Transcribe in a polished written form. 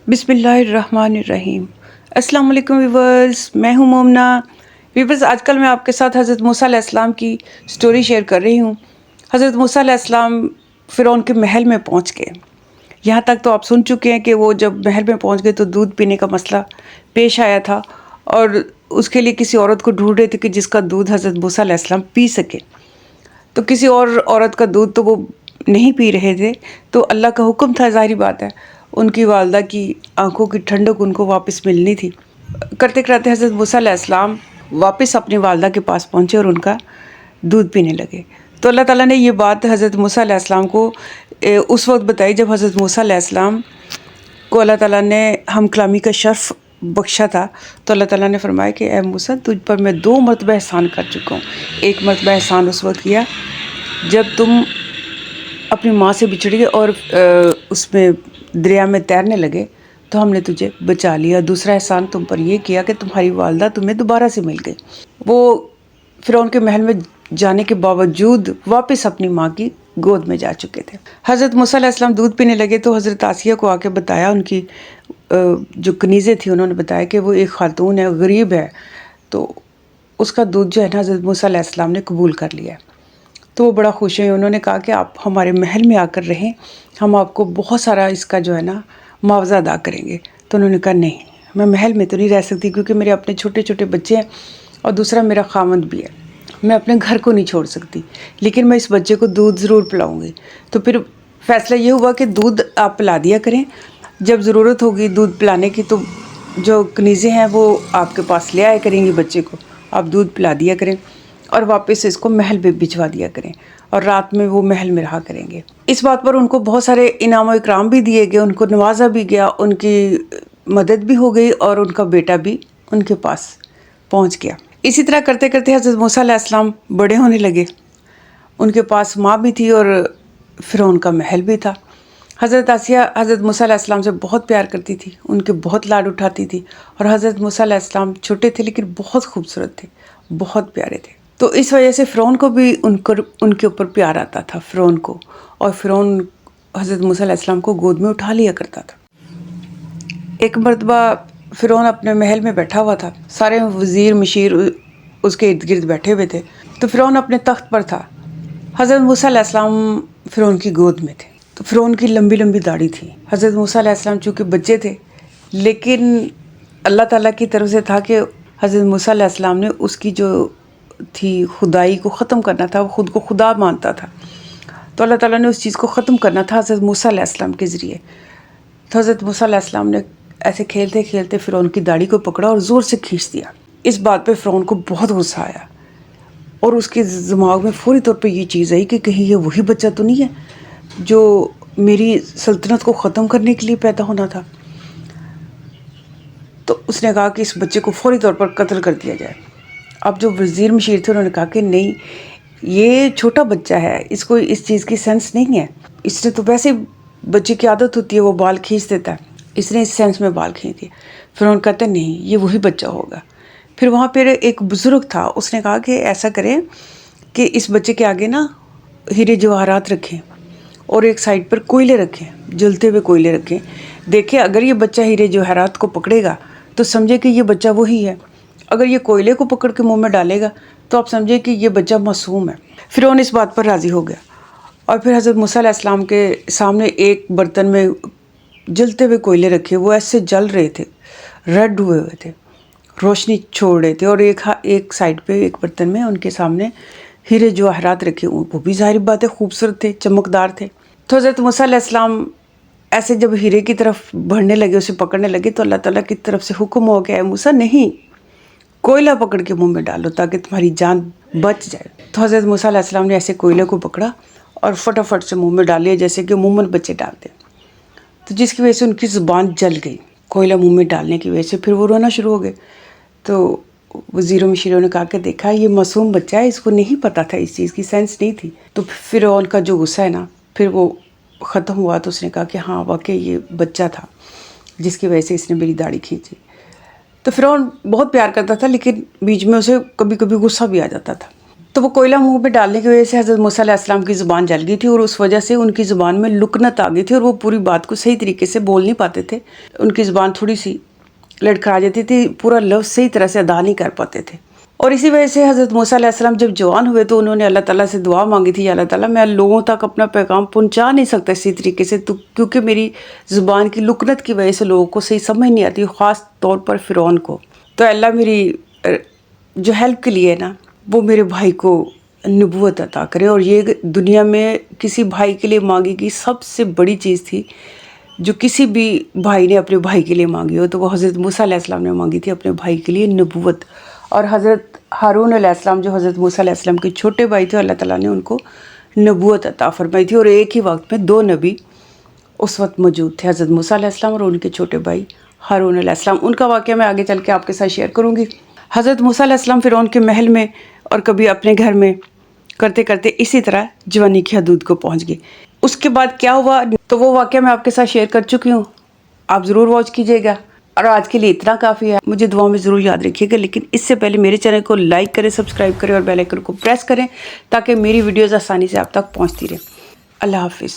बिस्मिल्लाहिर्रहमानिर्रहीम। अस्सलाम वालेकुम व्यूवर्स, मैं हूँ मोमना। व्यूवर्स, आजकल मैं आपके साथ हज़रत मूसा अलैहिस्सलाम की स्टोरी शेयर कर रही हूँ। हज़रत मूसा अलैहिस्सलाम फ़िरौन के महल में पहुँच गए। यहाँ तक तो आप सुन चुके हैं कि वो जब महल में पहुँच गए तो दूध पीने का मसला पेश आया था और उसके लिए किसी औरत को ढूंढ रहे थे कि जिसका दूध हज़रत मूसा अलैहिस्सलाम पी सके। तो किसी और औरत का दूध तो वो नहीं पी रहे थे, तो अल्लाह का हुक्म था, ज़ाहिर बात है, उनकी वालदा की आंखों की ठंडक उनको वापस मिलनी थी। करते करते हज़रत मूसा अलैहिस्सलाम वापस अपनी वालदा के पास पहुँचे और उनका दूध पीने लगे। तो अल्लाह ताला ने ये बात हज़रत मूसा अलैहिस्सलाम को उस वक्त बताई जब हज़रत मूसा अलैहिस्सलाम को अल्लाह ताला ने हम कलामी का शर्फ बख्शा था। तो अल्लाह ताला ने फरमाया कि ए मूसा, तुझ पर मैं 2 मरतबा एहसान कर चुका हूँ। एक मरतबा एहसान उस वक्त किया जब तुम अपनी माँ से बिछड़ गए और उसमें दरिया में तैरने लगे तो हमने तुझे बचा लिया। दूसरा एहसान तुम पर यह किया कि तुम्हारी वालदा तुम्हें दोबारा से मिल गई। वो फ़िरौन के महल में जाने के बावजूद वापस अपनी माँ की गोद में जा चुके थे। हज़रत मूसा अलैहिस्सलाम दूध पीने लगे तो हज़रत आसिया को आके बताया, उनकी जो कनीज़ें थी उन्होंने बताया कि वो एक खातून है, गरीब है, तो उसका दूध जो है ना हज़रत मूसा अलैहिस्सलाम ने कबूल कर लिया। तो वो बड़ा खुश हुए। उन्होंने कहा कि आप हमारे महल में आकर रहें, हम आपको बहुत सारा इसका जो है ना मुआवजा अदा करेंगे। तो उन्होंने कहा नहीं, मैं महल में तो नहीं रह सकती क्योंकि मेरे अपने छोटे छोटे बच्चे हैं और दूसरा मेरा खामद भी है, मैं अपने घर को नहीं छोड़ सकती, लेकिन मैं इस बच्चे को दूध ज़रूर पिलाऊंगी। तो फिर फ़ैसला ये हुआ कि दूध आप पिला दिया करें, जब ज़रूरत होगी दूध पिलाने की तो जो कनीज़ें हैं वो आपके पास ले आया करेंगी, बच्चे को आप दूध पिला दिया करें और वापस इसको महल में भिजवा दिया करें और रात में वो महल में रहा करेंगे। इस बात पर उनको बहुत सारे इनाम और इकराम भी दिए गए, उनको नवाजा भी गया, उनकी मदद भी हो गई और उनका बेटा भी उनके पास पहुंच गया। इसी तरह करते करते हज़रत मूसा अलैहिस्सलाम बड़े होने लगे। उनके पास माँ भी थी और फ़िरौन का महल भी था। हज़रत आसिया हज़रत मूसा अलैहिस्सलाम से बहुत प्यार करती थी, उनके बहुत लाड उठाती थी और हज़रत मूसा अलैहिस्सलाम छोटे थे लेकिन बहुत खूबसूरत थे, बहुत प्यारे थे। तो इस वजह से फ़िरौन को भी उनके ऊपर प्यार आता था, फ़िरौन को, और फ़िरौन हज़रत मूसा अलैहिस्सलाम को गोद में उठा लिया करता था। एक मरतबा फ़िरौन अपने महल में बैठा हुआ था, सारे वज़ीर मशीर उसके इर्द गिर्द बैठे हुए थे। तो फ़िरौन अपने तख्त पर था, हज़रत मूसा अलैहिस्सलाम फ़िरौन की गोद में थे। तो फ़िरौन की लंबी लंबी दाढ़ी थी। हज़रत मूसा अलैहिस्सलाम चूँकि बच्चे थे, लेकिन अल्लाह ताला की तरफ से था कि हज़रत मूसा अलैहिस्सलाम ने उसकी जो थी खुदाई को ख़त्म करना था, वो ख़ुद को खुदा मानता था, तो अल्लाह ताला ने उस चीज़ को ख़त्म करना था हज़रत मूसा अलैहिस्सलाम के ज़रिए। तो हज़रत मूसा अलैहिस्सलाम ने ऐसे खेलते खेलते फ़िरौन की दाढ़ी को पकड़ा और ज़ोर से खींच दिया। इस बात पे फ़िरौन को बहुत गुस्सा आया और उसके दिमाग में फ़ौरी तौर पे ये चीज़ आई कि कहीं ये वही बच्चा तो नहीं है जो मेरी सल्तनत को ख़त्म करने के लिए पैदा होना था। तो उसने कहा कि इस बच्चे को फ़ौरी तौर पर कत्ल कर दिया जाए। अब जो वज़ीर मशीर थे उन्होंने कहा कि नहीं, ये छोटा बच्चा है, इसको इस चीज़ की सेंस नहीं है, इसने तो वैसे बच्चे की आदत होती है वो बाल खींच देता है, इसने इस सेंस में बाल खींच दिए। फिर उन्होंने कहते नहीं, ये वही बच्चा होगा। फिर वहाँ पर एक बुज़ुर्ग था, उसने कहा कि ऐसा करें कि इस बच्चे के आगे ना हीरे जवाहरात रखें और एक साइड पर कोयले रखें, जलते हुए कोयले रखें। देखें अगर ये बच्चा हीरे जवाहरात को पकड़ेगा तो समझे कि ये बच्चा वही है, अगर ये कोयले को पकड़ के मुंह में डालेगा तो आप समझे कि ये बच्चा मासूम है। फ़िरौन इस बात पर राज़ी हो गया और फिर हज़रत मूसा अलैहिस्सलाम के सामने एक बर्तन में जलते हुए कोयले रखे, वो ऐसे जल रहे थे, रेड हुए हुए थे, रोशनी छोड़ रहे थे, और एक साइड पे एक बर्तन में उनके सामने हीरे जवाहरात रखे, वो भी ज़ाहिर बात है खूबसूरत थे, चमकदार थे। तो हज़रत मूसा अलैहिस्सलाम ऐसे जब हीरे की तरफ बढ़ने लगे, उसे पकड़ने लगे, तो अल्लाह ताला की तरफ से हुक्म हो गया, मूसा नहीं, कोयला पकड़ के मुंह में डालो ताकि तुम्हारी जान बच जाए। तो हज़रत मूसा अलैहिस्सलाम ने ऐसे कोयले को पकड़ा और फटाफट से मुंह में डाल लिया, जैसे कि मुंह में बच्चे डालते। तो जिसकी वजह से उनकी ज़ुबान जल गई, कोयला मुंह में डालने की वजह से। फिर वो रोना शुरू हो गए। तो वज़ीरों मशीरों ने कहा कि देखा, ये मासूम बच्चा है, इसको नहीं पता था, इस चीज़ की सेंस नहीं थी। तो फिर उनका जो गुस्सा है ना, फिर वो ख़त्म हुआ। तो उसने कहा कि हाँ वाकई ये बच्चा था जिसकी वजह से इसने मेरी दाढ़ी खींची। तो फ़िरौन बहुत प्यार करता था, लेकिन बीच में उसे कभी कभी गुस्सा भी आ जाता था। تو وہ کوئلہ منہ پہ ڈالنے کی وجہ سے حضرت موسیٰ علیہ السلام کی زبان جل گئی تھی، اور اس وجہ سے ان کی زبان میں لکنت آ گئی تھی، اور وہ پوری بات کو صحیح طریقے سے بول نہیں پاتے تھے. ان کی زبان تھوڑی سی لڑکھڑا جاتی تھی، پورا لفظ صحیح طرح سے ادا نہیں کر پاتے تھے. اور اسی وجہ سے حضرت موسیٰ علیہ السلام جب جوان ہوئے تو انہوں نے اللہ تعالیٰ سے دعا مانگی تھی، یا اللہ تعالیٰ میں لوگوں تک اپنا پیغام پہنچا نہیں سکتا اسی طریقے سے، تو کیونکہ میری زبان کی لکنت کی وجہ سے لوگوں کو صحیح سمجھ نہیں آتی، خاص طور پر فرعون کو. تو اللہ میری جو ہیلپ کے لیے نا وہ میرے بھائی کو نبوت عطا کرے. اور یہ دنیا میں کسی بھائی کے لیے مانگی گئی سب سے بڑی چیز تھی جو کسی بھی بھائی نے اپنے بھائی کے لیے مانگی ہو، تو وہ حضرت موسیٰ علیہ السلام نے مانگی تھی اپنے بھائی کے لیے نبوت. اور حضرت ہارون علیہ السلام جو حضرت موسیٰ علیہ السلام کے چھوٹے بھائی تھے، اللہ تعالیٰ نے ان کو نبوت عطا فرمائی تھی. اور ایک ہی وقت میں 2 نبی اس وقت موجود تھے، حضرت موسیٰ علیہ السلام اور ان کے چھوٹے بھائی ہارون علیہ السلام. ان کا واقعہ میں آگے چل کے آپ کے ساتھ شیئر کروں گی. حضرت موسیٰ علیہ السلام فرعون کے محل میں اور کبھی اپنے گھر میں کرتے کرتے اسی طرح جوانی کی حدود کو پہنچ گئے. اس کے بعد کیا ہوا تو وہ واقعہ میں آپ کے ساتھ شیئر کر چکی ہوں، آپ ضرور واچ کیجیے گا. اور آج کے لیے اتنا کافی ہے، مجھے دعاؤں میں ضرور یاد رکھیے گا. لیکن اس سے پہلے میرے چینل کو لائک کریں، سبسکرائب کریں اور بیل آئیکن کو پریس کریں تاکہ میری ویڈیوز آسانی سے آپ تک پہنچتی رہیں. اللہ حافظ.